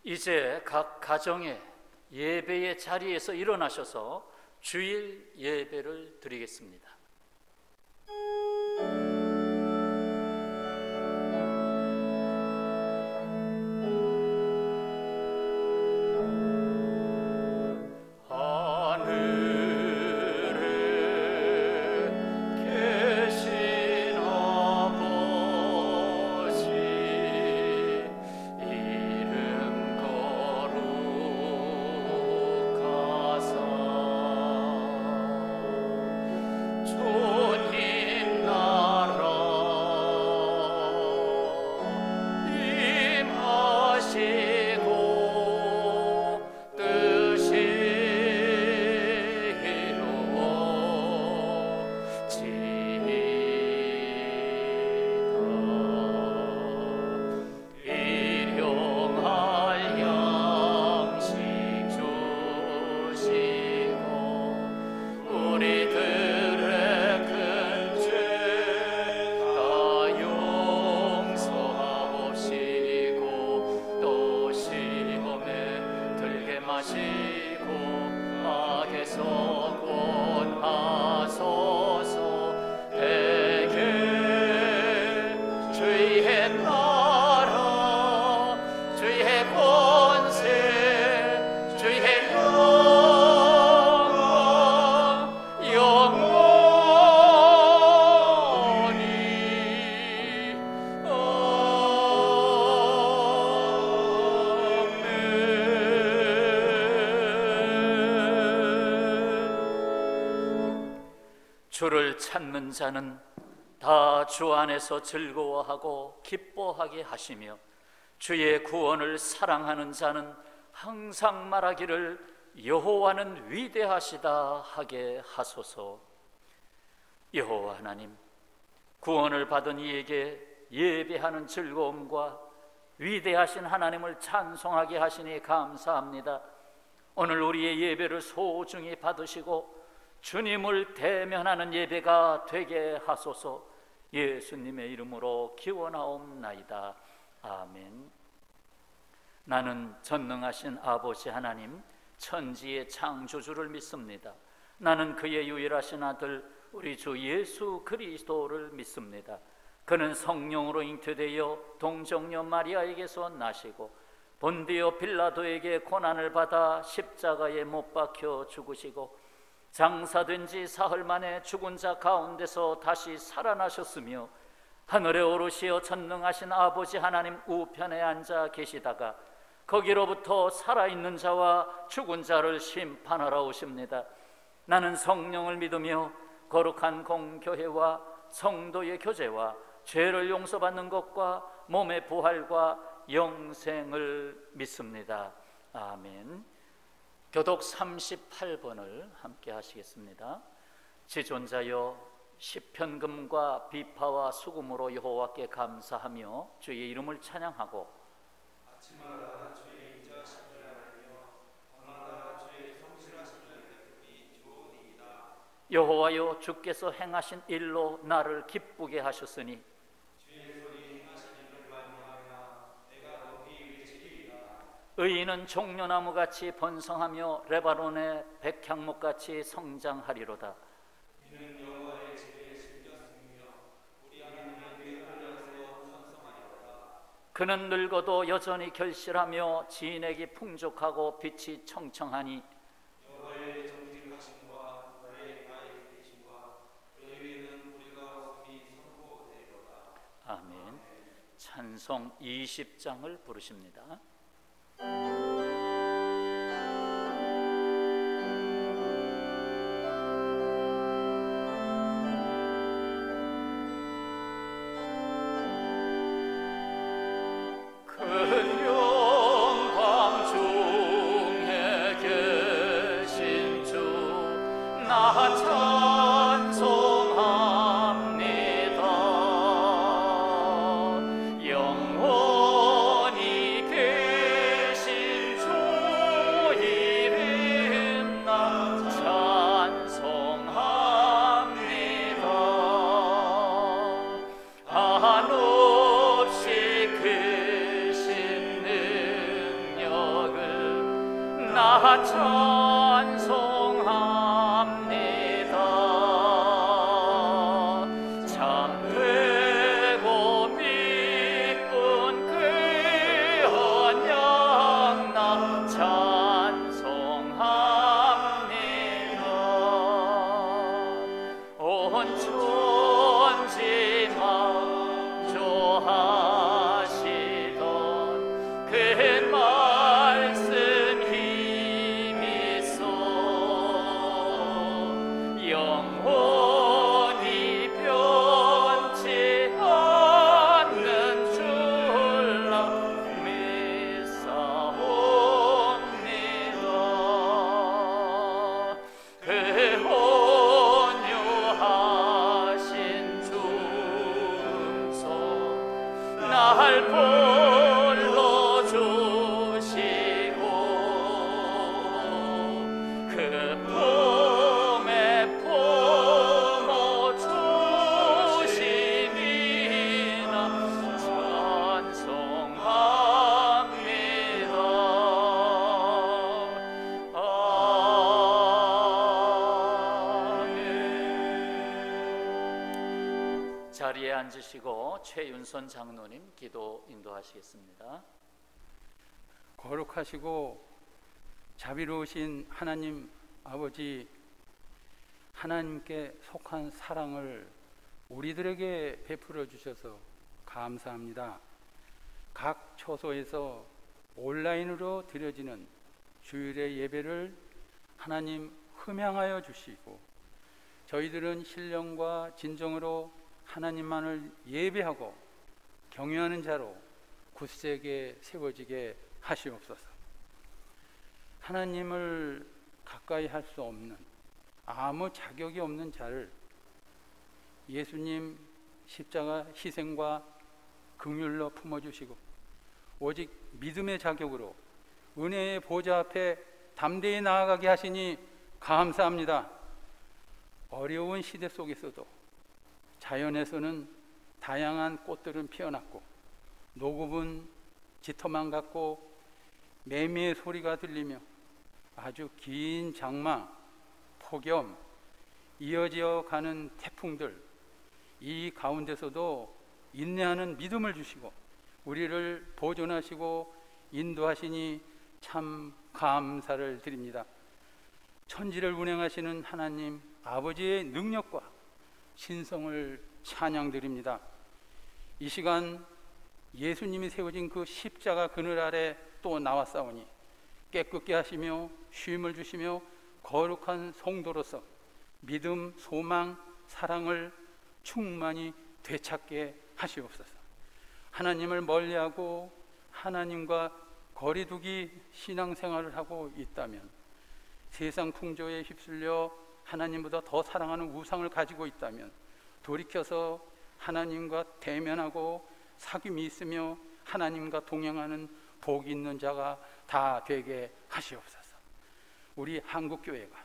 이제 각 가정의 예배의 자리에서 일어나셔서 주일 예배를 드리겠습니다. 주를 찾는 자는 다 주 안에서 즐거워하고 기뻐하게 하시며 주의 구원을 사랑하는 자는 항상 말하기를 여호와는 위대하시다 하게 하소서. 여호와 하나님, 구원을 받은 이에게 예배하는 즐거움과 위대하신 하나님을 찬송하게 하시니 감사합니다. 오늘 우리의 예배를 소중히 받으시고 주님을 대면하는 예배가 되게 하소서. 예수님의 이름으로 기원하옵나이다. 아멘. 나는 전능하신 아버지 하나님, 천지의 창조주를 믿습니다. 나는 그의 유일하신 아들 우리 주 예수 그리스도를 믿습니다. 그는 성령으로 잉태되어 동정녀 마리아에게서 나시고 본디오 빌라도에게 고난을 받아 십자가에 못 박혀 죽으시고 장사된 지 사흘 만에 죽은 자 가운데서 다시 살아나셨으며 하늘에 오르시어 전능하신 아버지 하나님 우편에 앉아 계시다가 거기로부터 살아있는 자와 죽은 자를 심판하러 오십니다. 나는 성령을 믿으며 거룩한 공교회와 성도의 교제와 죄를 용서받는 것과 몸의 부활과 영생을 믿습니다. 아멘. 교독 38번을 함께 하시겠습니다. 지존자여, 시편금과 비파와 수금으로 여호와께 감사하며 주의 이름을 찬양하고 아침마다 주의 인자하심을 알며 밤마다 주의 성실하심을 듣기 좋으니이다. 여호와여, 주께서 행하신 일로 나를 기쁘게 하셨으니 주의 손이 행하신 일을 말미암아 내가 높이 외치리이다. 의인은 종려나무같이 번성하며 레바논의 백향목같이 성장하리로다. 이는 여호와의 집에 심겼으며 우리 하나님의 귀에 끌려서 찬송하리로다. 그는 늙어도 여전히 결실하며 진액이 풍족하고 빛이 청청하니 여호와의 정직하심과 그의 나의 계심과 그의 위에는 우리가 없음이 선포되리로다. 아멘. 찬송 20장을 부르십니다. 영원히 자리에 앉으시고 최윤선 장로님 기도 인도하시겠습니다. 거룩하시고 자비로우신 하나님 아버지, 하나님께 속한 사랑을 우리들에게 베풀어 주셔서 감사합니다. 각 처소에서 온라인으로 드려지는 주일의 예배를 하나님 흠양하여 주시고, 저희들은 신령과 진정으로 하나님만을 예배하고 경외하는 자로 굳세게 세워지게 하시옵소서. 하나님을 가까이 할 수 없는, 아무 자격이 없는 자를 예수님 십자가 희생과 긍휼로 품어주시고, 오직 믿음의 자격으로 은혜의 보좌 앞에 담대히 나아가게 하시니 감사합니다. 어려운 시대 속에서도 자연에서는 다양한 꽃들은 피어났고, 노급은 짙어만 같고, 매미의 소리가 들리며 아주 긴 장마, 폭염, 이어져 가는 태풍들, 이 가운데서도 인내하는 믿음을 주시고 우리를 보존하시고 인도하시니 참 감사를 드립니다. 천지를 운행하시는 하나님 아버지의 능력과 신성을 찬양드립니다. 이 시간 예수님이 세워진 그 십자가 그늘 아래 또 나왔사오니 깨끗게 하시며 쉼을 주시며 거룩한 성도로서 믿음, 소망, 사랑을 충만히 되찾게 하시옵소서. 하나님을 멀리하고 하나님과 거리두기 신앙생활을 하고 있다면, 세상 풍조에 휩쓸려 하나님보다 더 사랑하는 우상을 가지고 있다면, 돌이켜서 하나님과 대면하고 사귐이 있으며 하나님과 동행하는 복이 있는 자가 다 되게 하시옵소서. 우리 한국교회가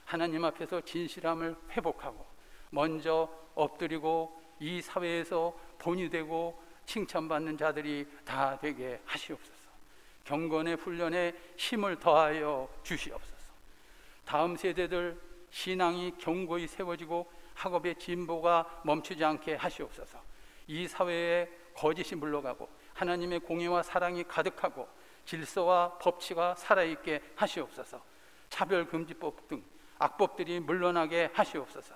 하나님 앞에서 진실함을 회복하고 먼저 엎드리고 이 사회에서 본이 되고 칭찬받는 자들이 다 되게 하시옵소서. 경건의 훈련에 힘을 더하여 주시옵소서. 다음 세대들 신앙이 견고히 세워지고 학업의 진보가 멈추지 않게 하시옵소서. 이 사회에 거짓이 물러가고 하나님의 공의와 사랑이 가득하고 질서와 법치가 살아있게 하시옵소서. 차별금지법 등 악법들이 물러나게 하시옵소서.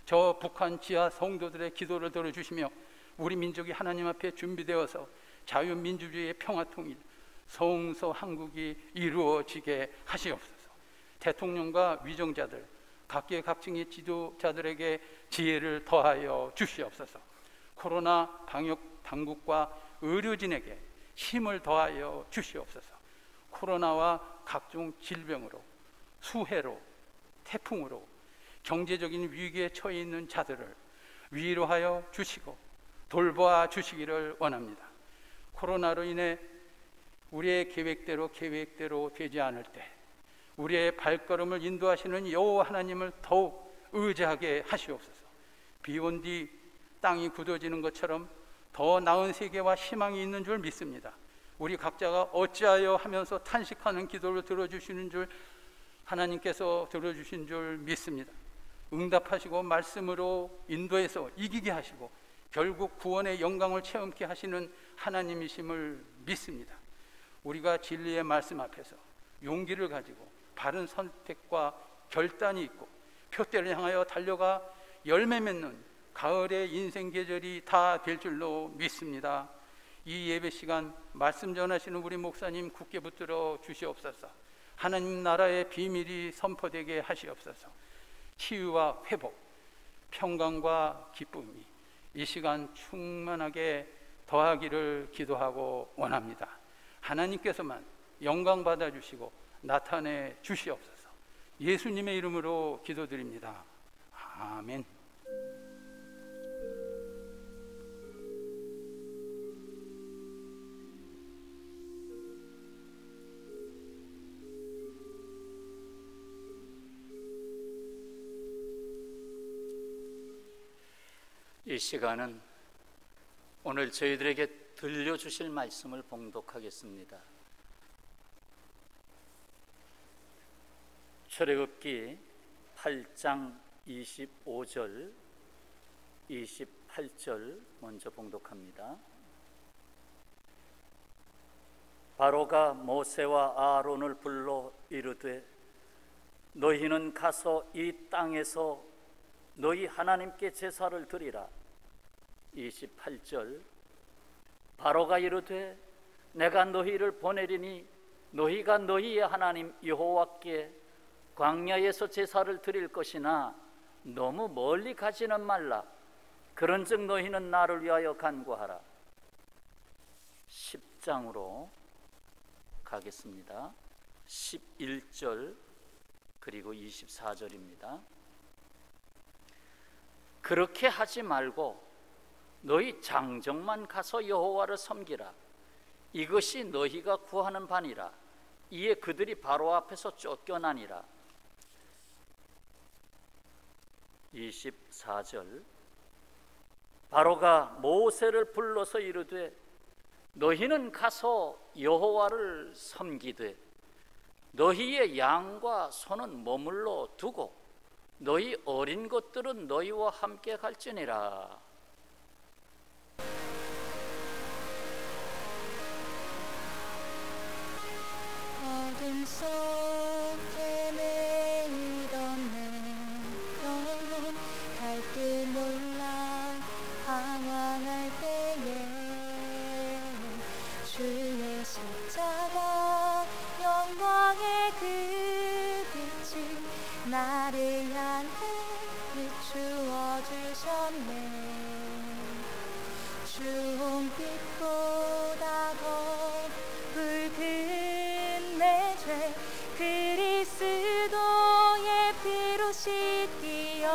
저 북한 지하 성도들의 기도를 들어주시며 우리 민족이 하나님 앞에 준비되어서 자유민주주의의 평화통일, 성서 한국이 이루어지게 하시옵소서. 대통령과 위정자들, 각계각층의 지도자들에게 지혜를 더하여 주시옵소서. 코로나 방역 당국과 의료진에게 힘을 더하여 주시옵소서. 코로나와 각종 질병으로, 수해로, 태풍으로 경제적인 위기에 처해 있는 자들을 위로하여 주시고 돌보아 주시기를 원합니다. 코로나로 인해 우리의 계획대로 되지 않을 때 우리의 발걸음을 인도하시는 여호와 하나님을 더욱 의지하게 하시옵소서. 비온 뒤 땅이 굳어지는 것처럼 더 나은 세계와 희망이 있는 줄 믿습니다. 우리 각자가 어찌하여 하면서 탄식하는 기도를 들어주시는 줄 하나님께서 들어주신 줄 믿습니다. 응답하시고 말씀으로 인도해서 이기게 하시고 결국 구원의 영광을 체험케 하시는 하나님이심을 믿습니다. 우리가 진리의 말씀 앞에서 용기를 가지고 바른 선택과 결단이 있고 표대를 향하여 달려가 열매 맺는 가을의 인생 계절이 다 될 줄로 믿습니다. 이 예배 시간 말씀 전하시는 우리 목사님 굳게 붙들어 주시옵소서. 하나님 나라의 비밀이 선포되게 하시옵소서. 치유와 회복, 평강과 기쁨이 이 시간 충만하게 더하기를 기도하고 원합니다. 하나님께서만 영광 받아주시고 나타내 주시옵소서. 예수님의 이름으로 기도드립니다. 아멘. 이 시간은 오늘 저희들에게 들려주실 말씀을 봉독하겠습니다. 출애굽기 8장 25절, 28절 먼저 봉독합니다. 바로가 모세와 아론을 불러 이르되 너희는 가서 이 땅에서 너희 하나님께 제사를 드리라. 28절 바로가 이르되 내가 너희를 보내리니 너희가 너희의 하나님 여호와께 광야에서 제사를 드릴 것이나 너무 멀리 가지는 말라. 그런즉 너희는 나를 위하여 간구하라. 10장으로 가겠습니다. 11절 그리고 24절입니다. 그렇게 하지 말고 너희 장정만 가서 여호와를 섬기라. 이것이 너희가 구하는 바니라. 이에 그들이 바로 앞에서 쫓겨나니라. 24절 바로가 모세를 불러서 이르되 너희는 가서 여호와를 섬기되 너희의 양과 소는 머물러 두고 너희 어린 것들은 너희와 함께 갈지니라. 어둠 속에 매이던 내 영혼 갈 길 몰라 방황할 때에 주의 십자가 영광의 그 빛이 나를 향해 비추어 주셨네. 주홍빛보다 더 붉은 내 죄 그리스도의 피로 씻기어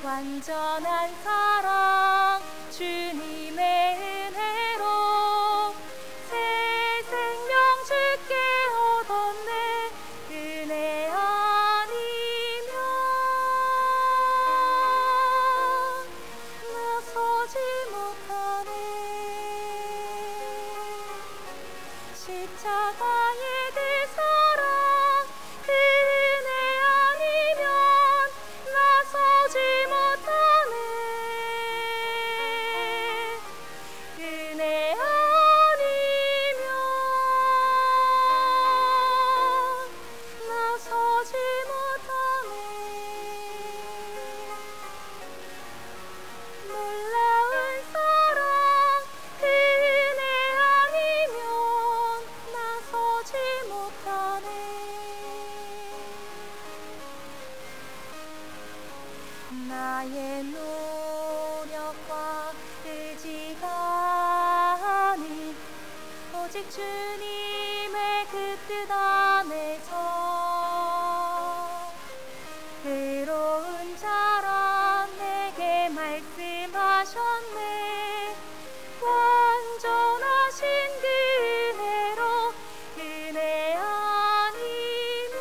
완전한 사랑 주님의 은혜로 새 생명 주께 얻었네. 은혜 아니면 나서지 못하네. 십자가의 그 사랑 그 은혜 아니면 나서지 못하네. 은혜 아니면 나서지 못하네. 놀라운 사랑 그 은혜 아니면 나서지 못하네. 나의 노력과 의지가 아닌 오직 주님의 그 뜻 안에서 의로운 자라 내게 말씀하셨네. 완전하신 그 은혜로 은혜 아니면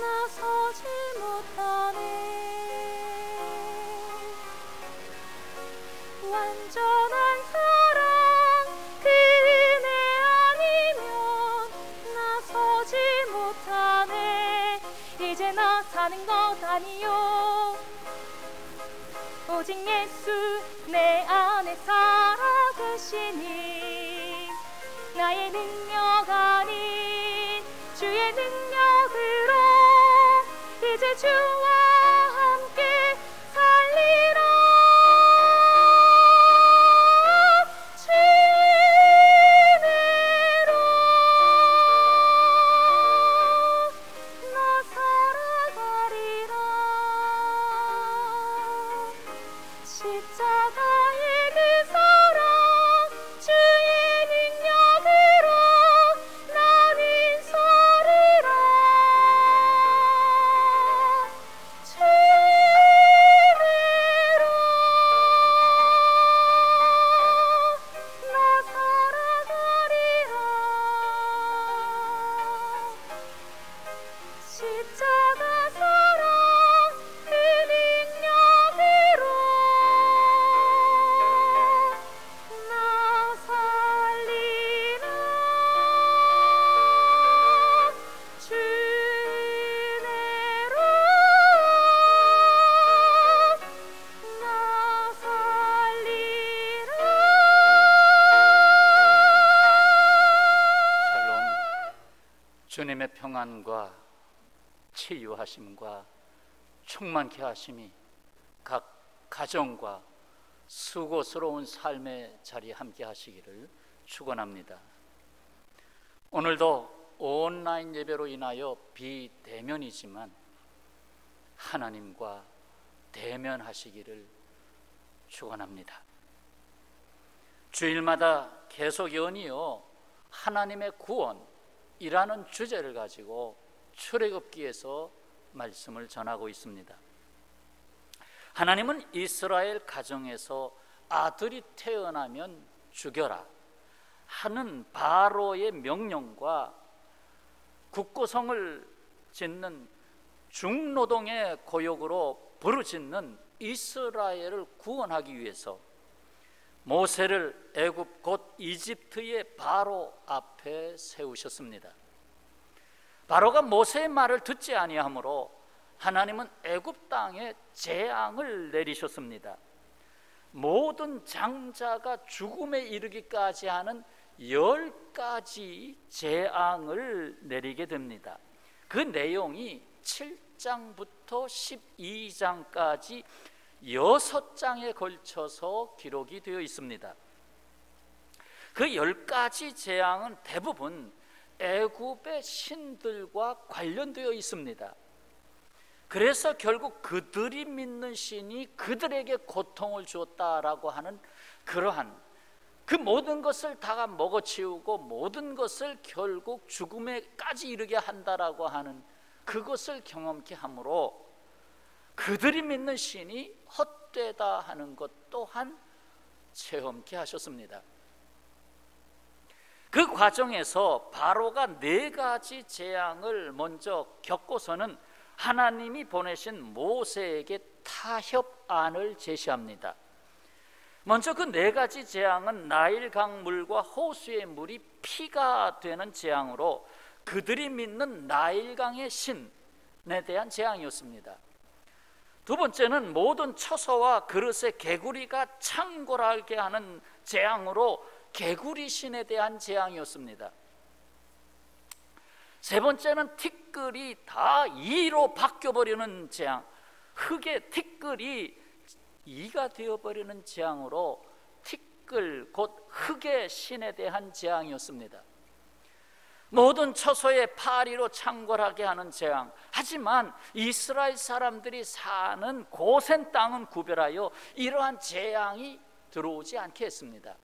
나서지 못하네. 완전한 사랑 그 사는 것 아니요 오직 예수 내 안에 살아 계시니 나의 능력 아닌 주의 능력으로 이제 주와 함께 살리라 은혜로 나 살아가리라 십자가의 그 사랑 주의 능력으로 나는 서리라 주 은혜로 나 살아가리라 십자가 사랑 그 능력으로 나 살리라 주 은혜로 나 살리라 샬롬. 주님의 평안과 치유하심과 충만케 하심이 각 가정과 수고스러운 삶의 자리에 함께 하시기를 축원합니다. 오늘도 온라인 예배로 인하여 비대면이지만 하나님과 대면하시기를 축원합니다. 주일마다 계속 연이어 하나님의 구원이라는 주제를 가지고 출애굽기에서 말씀을 전하고 있습니다. 하나님은 이스라엘 가정에서 아들이 태어나면 죽여라 하는 바로의 명령과 국고성을 짓는 중노동의 고역으로 부르짖는 이스라엘을 구원하기 위해서 모세를 애굽 곧 이집트의 바로 앞에 세우셨습니다. 바로가 모세의 말을 듣지 아니하므로 하나님은 애굽 땅에 재앙을 내리셨습니다. 모든 장자가 죽음에 이르기까지 하는 10가지 재앙을 내리게 됩니다. 그 내용이 7장부터 12장까지 6장에 걸쳐서 기록이 되어 있습니다. 그 10가지 재앙은 대부분 애굽의 신들과 관련되어 있습니다. 그래서 결국 그들이 믿는 신이 그들에게 고통을 주었다라고 하는 그러한 그 모든 것을 다 먹어치우고 모든 것을 결국 죽음에까지 이르게 한다라고 하는 그것을 경험케 함으로 그들이 믿는 신이 헛되다 하는 것 또한 체험케 하셨습니다. 그 과정에서 바로가 4가지 재앙을 먼저 겪고서는 하나님이 보내신 모세에게 타협안을 제시합니다. 먼저 그 4가지 재앙은 나일강 물과 호수의 물이 피가 되는 재앙으로 그들이 믿는 나일강의 신에 대한 재앙이었습니다. 두 번째는 모든 처소와 그릇에 개구리가 창궐하게 하는 재앙으로 개구리 신에 대한 재앙이었습니다. 세 번째는 티끌이 다 이로 바뀌어버리는 재앙, 흙의 티끌이 이가 되어버리는 재앙으로 티끌 곧 흙의 신에 대한 재앙이었습니다. 모든 처소에 파리로 창궐하게 하는 재앙. 하지만 이스라엘 사람들이 사는 고센 땅은 구별하여 이러한 재앙이 들어오지 않게 했습니다.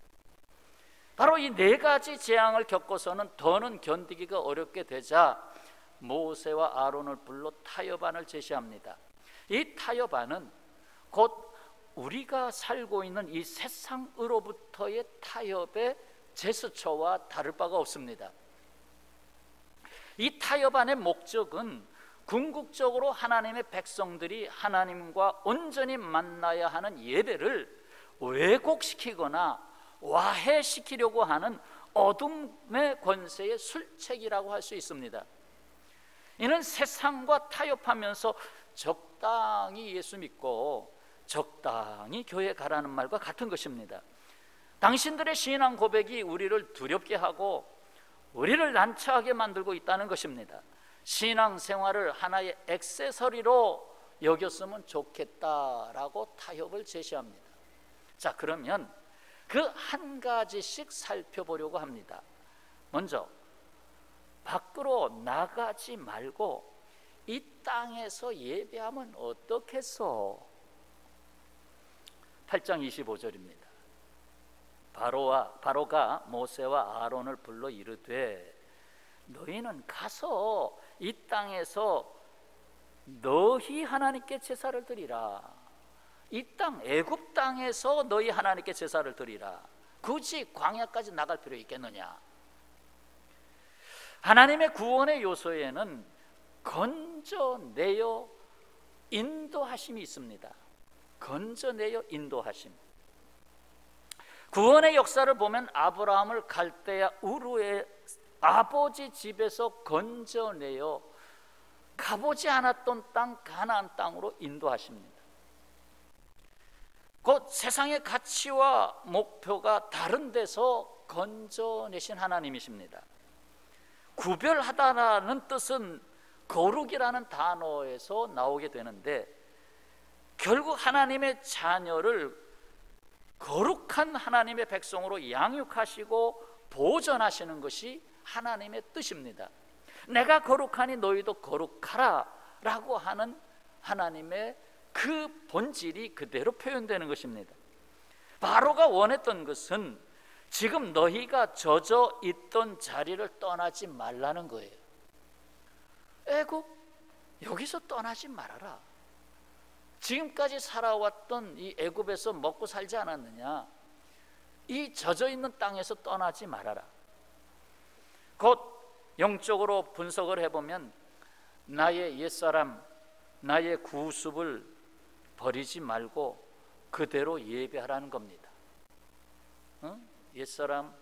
바로 이 4가지 재앙을 겪고서는 더는 견디기가 어렵게 되자 모세와 아론을 불러 타협안을 제시합니다. 이 타협안은 곧 우리가 살고 있는 이 세상으로부터의 타협의 제스처와 다를 바가 없습니다. 이 타협안의 목적은 궁극적으로 하나님의 백성들이 하나님과 온전히 만나야 하는 예배를 왜곡시키거나 와해시키려고 하는 어둠의 권세의 술책이라고 할 수 있습니다. 이는 세상과 타협하면서 적당히 예수 믿고 적당히 교회 가라는 말과 같은 것입니다. 당신들의 신앙 고백이 우리를 두렵게 하고 우리를 난처하게 만들고 있다는 것입니다. 신앙 생활을 하나의 액세서리로 여겼으면 좋겠다라고 타협을 제시합니다. 자, 그러면 그 한 가지씩 살펴보려고 합니다. 먼저 밖으로 나가지 말고 이 땅에서 예배하면 어떻겠소? 8장 25절입니다. 바로가 모세와 아론을 불러 이르되 너희는 가서 이 땅에서 너희 하나님께 제사를 드리라. 이 땅 애굽 땅에서 너희 하나님께 제사를 드리라. 굳이 광야까지 나갈 필요 있겠느냐? 하나님의 구원의 요소에는 건져내어 인도하심이 있습니다. 건져내어 인도하심. 구원의 역사를 보면 아브라함을 갈대아 우르의 아버지 집에서 건져내어 가보지 않았던 땅 가나안 땅으로 인도하십니다. 곧 세상의 가치와 목표가 다른 데서 건져내신 하나님이십니다. 구별하다라는 뜻은 거룩이라는 단어에서 나오게 되는데 결국 하나님의 자녀를 거룩한 하나님의 백성으로 양육하시고 보존하시는 것이 하나님의 뜻입니다. 내가 거룩하니 너희도 거룩하라 라고 하는 하나님의 그 본질이 그대로 표현되는 것입니다. 바로가 원했던 것은 지금 너희가 젖어 있던 자리를 떠나지 말라는 거예요. 애굽 여기서 떠나지 말아라. 지금까지 살아왔던 이 애굽에서 먹고 살지 않았느냐? 이 젖어 있는 땅에서 떠나지 말아라. 곧 영적으로 분석을 해보면 나의 옛사람, 나의 구습을 버리지 말고 그대로 예배하라는 겁니다. 옛사람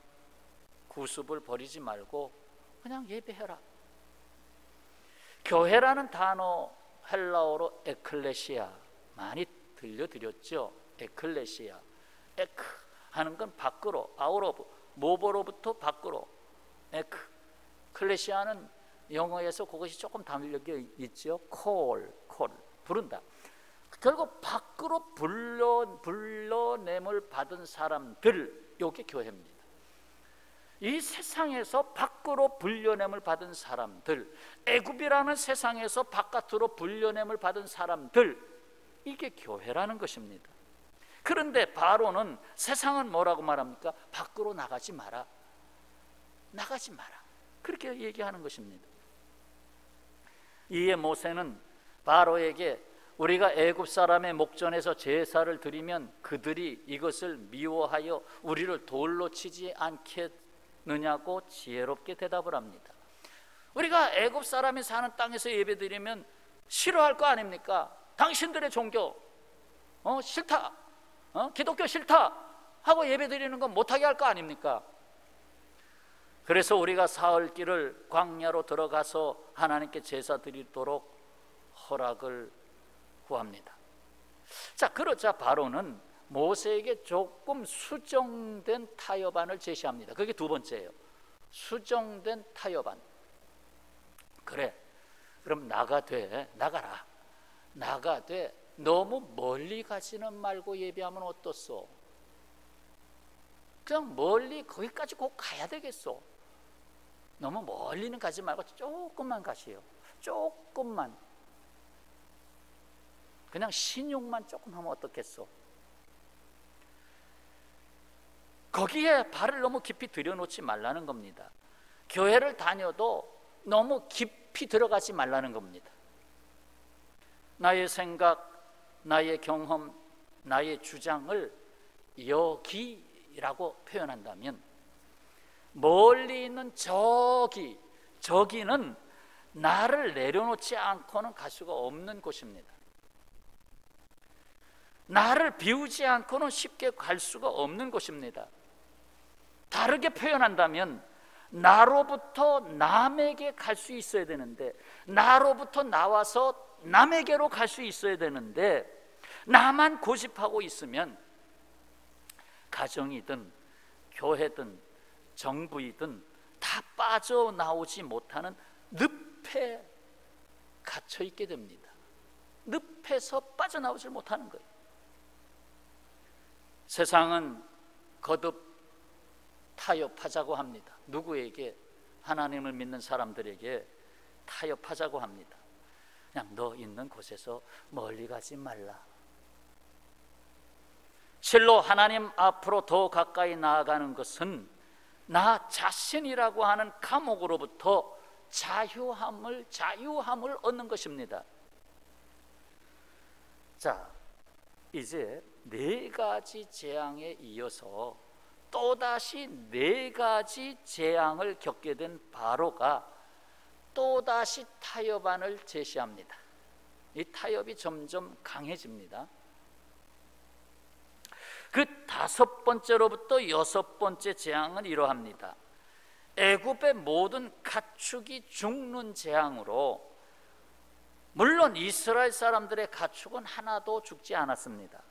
구습을 버리지 말고 그냥 예배해라. 교회라는 단어 헬라어로 에클레시아 많이 들려드렸죠. 에클레시아. 에크 하는 건 밖으로, 아우로브, 모보로부터 밖으로. 에크. 클레시아는 영어에서 그것이 조금 담력이 있죠. 콜, 부른다. 결국 밖으로 불러냄을 받은 사람들, 이게 교회입니다. 이 세상에서 밖으로 불려냄을 받은 사람들, 애굽이라는 세상에서 바깥으로 불려냄을 받은 사람들, 이게 교회라는 것입니다. 그런데 바로는 세상은 뭐라고 말합니까? 밖으로 나가지 마라. 나가지 마라. 그렇게 얘기하는 것입니다. 이에 모세는 바로에게 우리가 애굽 사람의 목전에서 제사를 드리면 그들이 이것을 미워하여 우리를 돌로 치지 않겠느냐고 지혜롭게 대답을 합니다. 우리가 애굽 사람이 사는 땅에서 예배드리면 싫어할 거 아닙니까? 당신들의 종교 싫다, 기독교 싫다 하고 예배드리는 건 못하게 할 거 아닙니까? 그래서 우리가 사흘 길을 광야로 들어가서 하나님께 제사 드리도록 허락을 구합니다. 자, 그러자 바로는 모세에게 조금 수정된 타협안을 제시합니다. 그게 두 번째예요. 수정된 타협안. 그래, 그럼 나가라. 나가되 너무 멀리 가지는 말고 예배하면 어떻소? 그냥 멀리 거기까지 꼭 가야 되겠소? 너무 멀리는 가지 말고 조금만 가시오. 조금만. 그냥 신용만 조금 하면 어떻겠소? 거기에 발을 너무 깊이 들여놓지 말라는 겁니다. 교회를 다녀도 너무 깊이 들어가지 말라는 겁니다. 나의 생각, 나의 경험, 나의 주장을 여기라고 표현한다면 멀리 있는 저기는 나를 내려놓지 않고는 갈 수가 없는 곳입니다. 나를 비우지 않고는 쉽게 갈 수가 없는 곳입니다. 다르게 표현한다면 나로부터 남에게 갈 수 있어야 되는데, 나로부터 나와서 남에게로 갈 수 있어야 되는데, 나만 고집하고 있으면 가정이든 교회든 정부이든 다 빠져나오지 못하는 늪에 갇혀 있게 됩니다. 늪에서 빠져나오지 못하는 거예요. 세상은 거듭 타협하자고 합니다. 누구에게? 하나님을 믿는 사람들에게 타협하자고 합니다. 그냥 너 있는 곳에서 멀리 가지 말라. 실로 하나님 앞으로 더 가까이 나아가는 것은 나 자신이라고 하는 감옥으로부터 자유함을 얻는 것입니다. 자, 이제 네 가지 재앙에 이어서 또다시 네 가지 재앙을 겪게 된 바로가 또다시 타협안을 제시합니다. 이 타협이 점점 강해집니다. 그 5번째로부터 6번째 재앙은 이러합니다. 애굽의 모든 가축이 죽는 재앙으로, 물론 이스라엘 사람들의 가축은 하나도 죽지 않았습니다.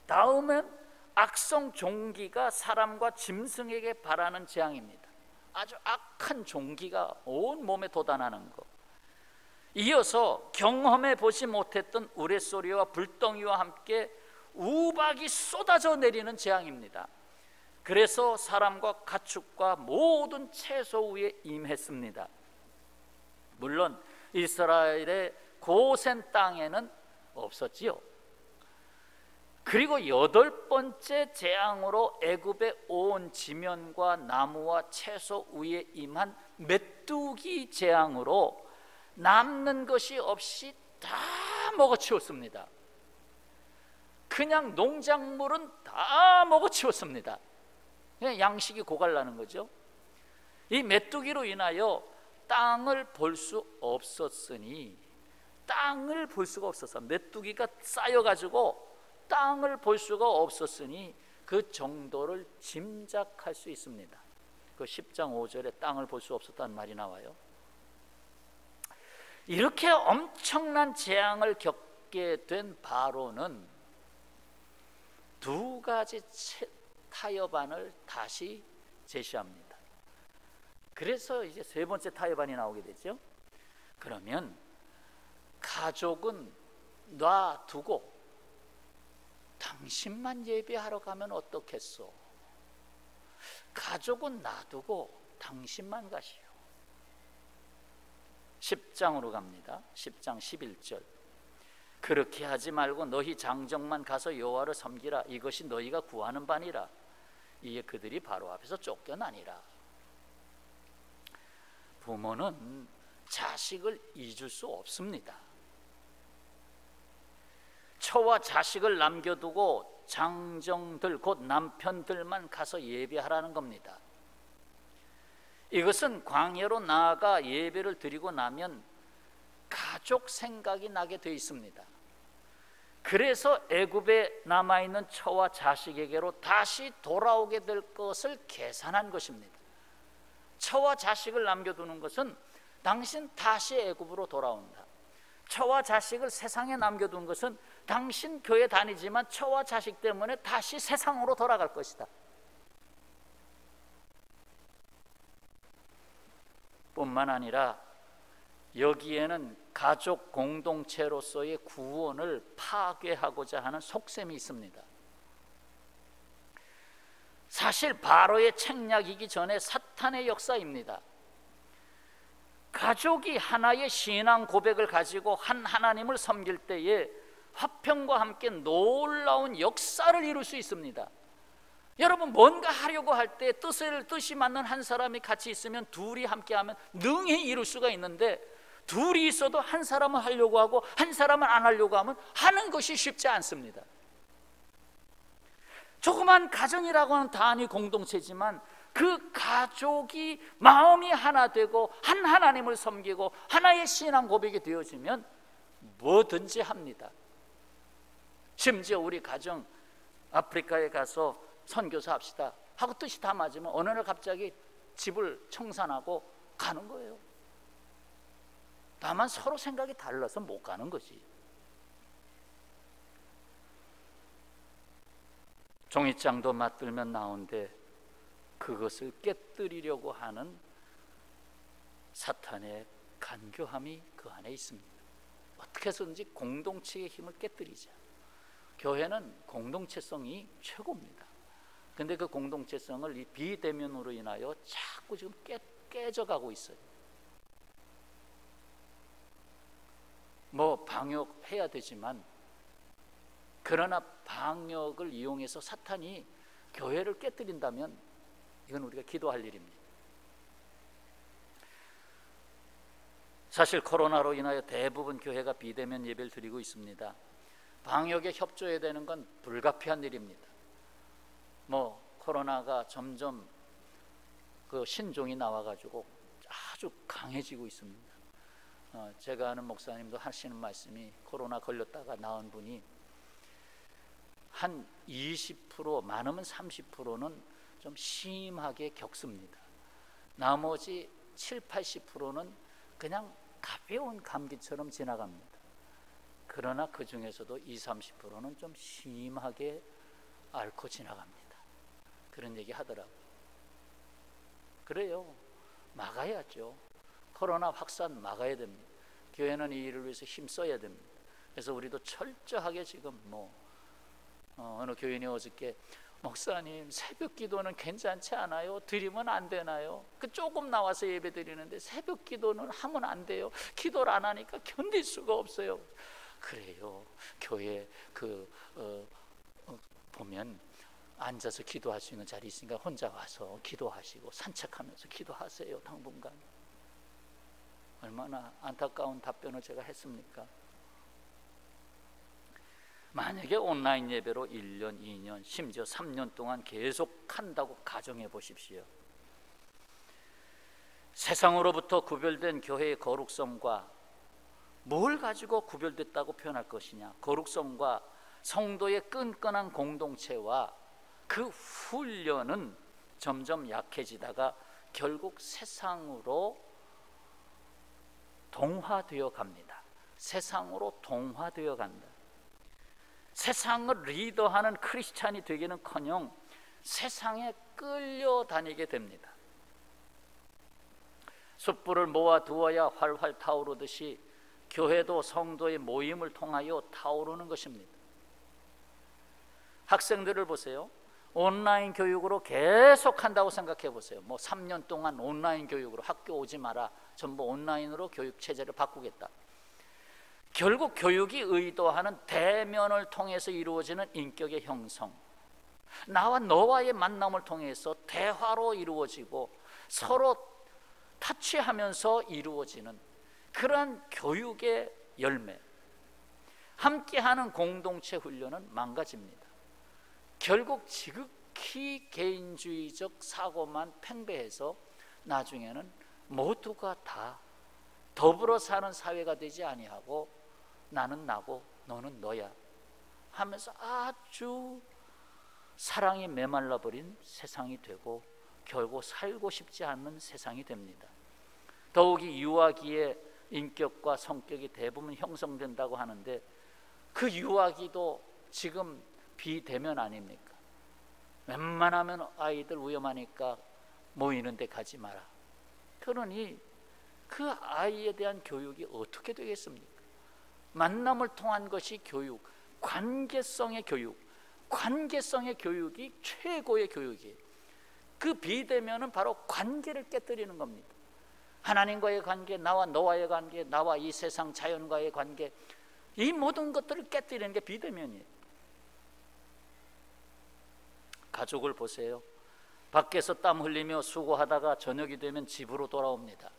다음은 악성 종기가 사람과 짐승에게 발하는 재앙입니다. 아주 악한 종기가 온 몸에 돋아나는 것. 이어서 경험해 보지 못했던 우레소리와 불덩이와 함께 우박이 쏟아져 내리는 재앙입니다. 그래서 사람과 가축과 모든 채소 위에 임했습니다. 물론 이스라엘의 고센 땅에는 없었지요. 그리고 8번째 재앙으로 애굽의 온 지면과 나무와 채소 위에 임한 메뚜기 재앙으로 남는 것이 없이 다 먹어치웠습니다. 그냥 농작물은 다 먹어치웠습니다. 그냥 양식이 고갈나는 거죠. 이 메뚜기로 인하여 땅을 볼 수 없었으니, 땅을 볼 수가 없어서 메뚜기가 쌓여가지고 땅을 볼 수가 없었으니 그 정도를 짐작할 수 있습니다. 그 10장 5절에 땅을 볼 수 없었다는 말이 나와요. 이렇게 엄청난 재앙을 겪게 된 바로는 2가지 타협안을 다시 제시합니다. 그래서 이제 3번째 타협안이 나오게 되죠. 그러면 가족은 놔두고 당신만 예배하러 가면 어떻겠소? 가족은 놔두고 당신만 가시오. 10장으로 갑니다. 10장 11절. 그렇게 하지 말고 너희 장정만 가서 여호와를 섬기라. 이것이 너희가 구하는 바니라. 이에 그들이 바로 앞에서 쫓겨나니라. 부모는 자식을 잊을 수 없습니다. 처와 자식을 남겨두고 장정들, 곧 남편들만 가서 예배하라는 겁니다. 이것은 광야로 나아가 예배를 드리고 나면 가족 생각이 나게 되어 있습니다. 그래서 애굽에 남아있는 처와 자식에게로 다시 돌아오게 될 것을 계산한 것입니다. 처와 자식을 남겨두는 것은 당신 다시 애굽으로 돌아온다. 처와 자식을 세상에 남겨둔 것은 당신 교회 다니지만 처와 자식 때문에 다시 세상으로 돌아갈 것이다. 뿐만 아니라 여기에는 가족 공동체로서의 구원을 파괴하고자 하는 속셈이 있습니다. 사실 바로의 책략이기 전에 사탄의 역사입니다. 가족이 하나의 신앙 고백을 가지고 한 하나님을 섬길 때에 화평과 함께 놀라운 역사를 이룰 수 있습니다. 여러분, 뭔가 하려고 할 때 뜻이 맞는 한 사람이 같이 있으면 둘이 함께하면 능히 이룰 수가 있는데, 둘이 있어도 한 사람은 하려고 하고 한 사람은 안 하려고 하면 하는 것이 쉽지 않습니다. 조그만 가정이라고 하는 단위 공동체지만 그 가족이 마음이 하나 되고 한 하나님을 섬기고 하나의 신앙 고백이 되어지면 뭐든지 합니다. 심지어 우리 가정 아프리카에 가서 선교사 합시다 하고 뜻이 다 맞으면 어느 날 갑자기 집을 청산하고 가는 거예요. 다만 서로 생각이 달라서 못 가는 거지. 종이장도 맞들면 나온데 그것을 깨뜨리려고 하는 사탄의 간교함이 그 안에 있습니다. 어떻게 해서든지 공동체의 힘을 깨뜨리자. 교회는 공동체성이 최고입니다. 근데 그 공동체성을 이 비대면으로 인하여 자꾸 지금 깨져가고 있어요. 뭐 방역해야 되지만, 그러나 방역을 이용해서 사탄이 교회를 깨뜨린다면 이건 우리가 기도할 일입니다. 사실 코로나로 인하여 대부분 교회가 비대면 예배를 드리고 있습니다. 방역에 협조해야 되는 건 불가피한 일입니다. 뭐 코로나가 점점 그 신종이 나와가지고 아주 강해지고 있습니다. 제가 아는 목사님도 하시는 말씀이, 코로나 걸렸다가 나은 분이 한 20%, 많으면 30%는 좀 심하게 겪습니다. 나머지 7, 80%는 그냥 가벼운 감기처럼 지나갑니다. 그러나 그 중에서도 20, 30%는 좀 심하게 앓고 지나갑니다. 그런 얘기 하더라고요. 그래요. 막아야죠. 코로나 확산 막아야 됩니다. 교회는 이 일을 위해서 힘써야 됩니다. 그래서 우리도 철저하게 지금 어느 교인이 어저께, 목사님 새벽 기도는 괜찮지 않아요? 드리면 안 되나요? 그 조금 나와서 예배 드리는데 새벽 기도는 하면 안 돼요. 기도를 안 하니까 견딜 수가 없어요. 그래요. 교회 보면 앉아서 기도할 수 있는 자리 있으니까 혼자 와서 기도하시고 산책하면서 기도하세요. 당분간. 얼마나 안타까운 답변을 제가 했습니까? 만약에 온라인 예배로 1년, 2년, 심지어 3년 동안 계속 한다고 가정해 보십시오. 세상으로부터 구별된 교회의 거룩성과 뭘 가지고 구별됐다고 표현할 것이냐? 거룩성과 성도의 끈끈한 공동체와 그 훈련은 점점 약해지다가 결국 세상으로 동화되어 갑니다. 세상으로 동화되어 간다. 세상을 리더하는 크리스찬이 되기는커녕 세상에 끌려다니게 됩니다. 숯불을 모아두어야 활활 타오르듯이 교회도 성도의 모임을 통하여 타오르는 것입니다. 학생들을 보세요. 온라인 교육으로 계속 한다고 생각해 보세요. 뭐 3년 동안 온라인 교육으로, 학교 오지 마라, 전부 온라인으로 교육 체제를 바꾸겠다. 결국 교육이 의도하는 대면을 통해서 이루어지는 인격의 형성, 나와 너와의 만남을 통해서 대화로 이루어지고 서로 타치하면서 이루어지는 그러한 교육의 열매, 함께하는 공동체 훈련은 망가집니다. 결국 지극히 개인주의적 사고만 팽배해서 나중에는 모두가 다 더불어 사는 사회가 되지 아니하고 나는 나고 너는 너야 하면서 아주 사랑이 메말라 버린 세상이 되고 결국 살고 싶지 않는 세상이 됩니다. 더욱이 유아기의 인격과 성격이 대부분 형성된다고 하는데 그 유아기도 지금 비대면 아닙니까? 웬만하면 아이들 위험하니까 모이는 데 가지 마라. 그러니 그 아이에 대한 교육이 어떻게 되겠습니까? 만남을 통한 것이 교육, 관계성의 교육, 관계성의 교육이 최고의 교육이에요. 그 비대면은 바로 관계를 깨뜨리는 겁니다. 하나님과의 관계, 나와 너와의 관계, 나와 이 세상 자연과의 관계, 이 모든 것들을 깨뜨리는 게 비대면이에요. 가족을 보세요. 밖에서 땀 흘리며 수고하다가 저녁이 되면 집으로 돌아옵니다.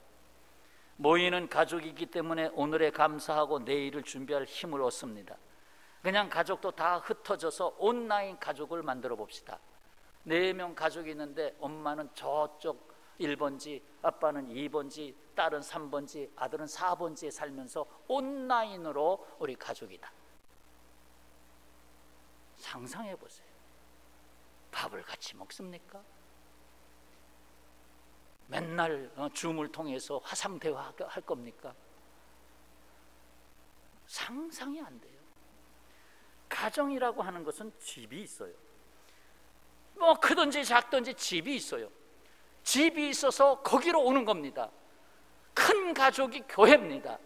모이는 가족이기 때문에 오늘에 감사하고 내일을 준비할 힘을 얻습니다. 그냥 가족도 다 흩어져서 온라인 가족을 만들어 봅시다. 4명 가족이 있는데 엄마는 저쪽 1번지, 아빠는 2번지, 딸은 3번지, 아들은 4번지에 살면서 온라인으로 우리 가족이다. 상상해 보세요. 밥을 같이 먹습니까? 맨날 줌을 통해서 화상대화 할 겁니까? 상상이 안 돼요. 가정이라고 하는 것은 집이 있어요. 뭐 크든지 작든지 집이 있어요. 집이 있어서 거기로 오는 겁니다. 큰 가족이 교회입니다.